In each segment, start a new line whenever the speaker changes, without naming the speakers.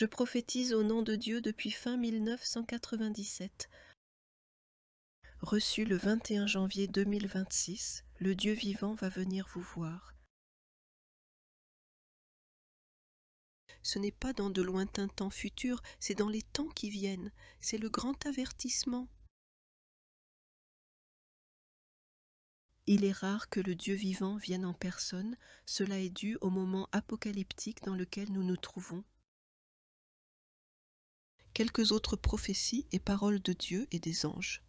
Je prophétise au nom de Dieu depuis fin 1997. Reçu le 21 janvier 2026, le Dieu vivant va venir vous voir. Ce n'est pas dans de lointains temps futurs, c'est dans les temps qui viennent. C'est le grand avertissement. Il est rare que le Dieu vivant vienne en personne, cela est dû au moment apocalyptique dans lequel nous nous trouvons. Quelques autres prophéties et paroles de Dieu et des anges.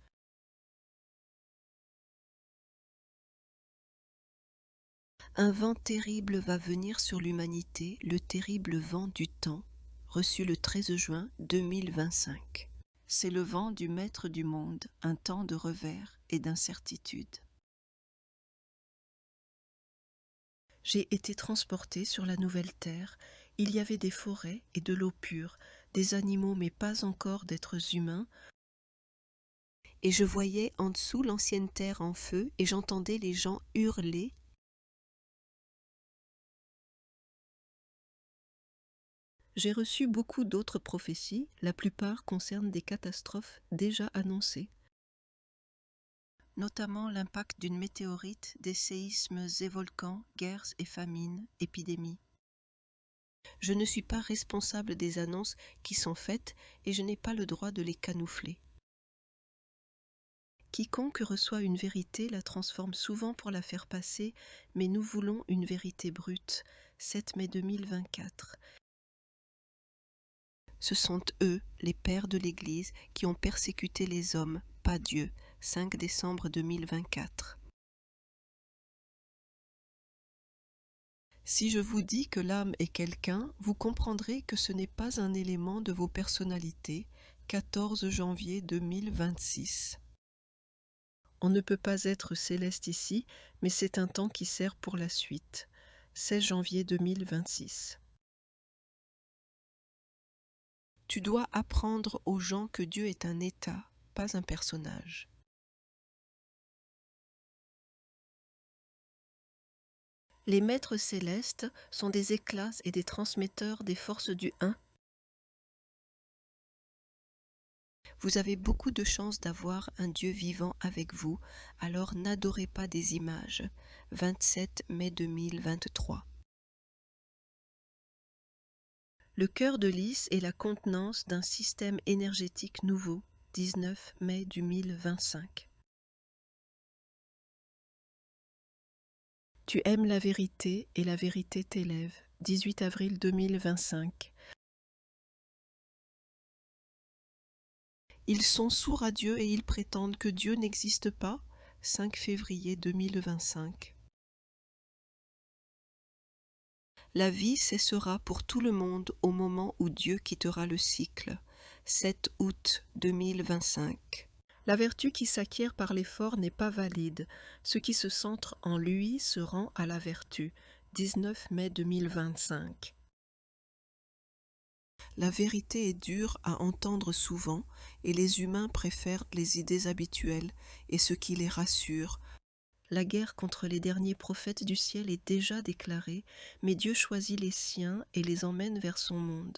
Un vent terrible va venir sur l'humanité, le terrible vent du temps, reçu le 13 juin 2025. C'est le vent du maître du monde, un temps de revers et d'incertitude. J'ai été transporté sur la nouvelle terre, il y avait des forêts et de l'eau pure, des animaux mais pas encore d'êtres humains, et je voyais en dessous l'ancienne terre en feu et j'entendais les gens hurler. J'ai reçu beaucoup d'autres prophéties, la plupart concernent des catastrophes déjà annoncées, notamment l'impact d'une météorite, des séismes et volcans, guerres et famines, épidémies. Je ne suis pas responsable des annonces qui sont faites et je n'ai pas le droit de les camoufler. Quiconque reçoit une vérité la transforme souvent pour la faire passer, mais nous voulons une vérité brute. 7 mai 2024. Ce sont eux, les pères de l'Église, qui ont persécuté les hommes, pas Dieu. 5 décembre 2024. Si je vous dis que l'âme est quelqu'un, vous comprendrez que ce n'est pas un élément de vos personnalités. 14 janvier 2026. On ne peut pas être céleste ici, mais c'est un temps qui sert pour la suite. 16 janvier 2026. Tu dois apprendre aux gens que Dieu est un état, pas un personnage. Les maîtres célestes sont des éclats et des transmetteurs des forces du 1. Vous avez beaucoup de chance d'avoir un Dieu vivant avec vous, alors n'adorez pas des images. 27 mai 2023. Le cœur de lys est la contenance d'un système énergétique nouveau. 19 mai 2025. Tu aimes la vérité et la vérité t'élève. 18 avril 2025. Ils sont sourds à Dieu et ils prétendent que Dieu n'existe pas. 5 février 2025. La vie cessera pour tout le monde au moment où Dieu quittera le cycle. 7 août 2025. La vertu qui s'acquiert par l'effort n'est pas valide. Ce qui se centre en lui se rend à la vertu. 19 mai 2025. La vérité est dure à entendre souvent et les humains préfèrent les idées habituelles et ce qui les rassure. La guerre contre les derniers prophètes du ciel est déjà déclarée, mais Dieu choisit les siens et les emmène vers son monde.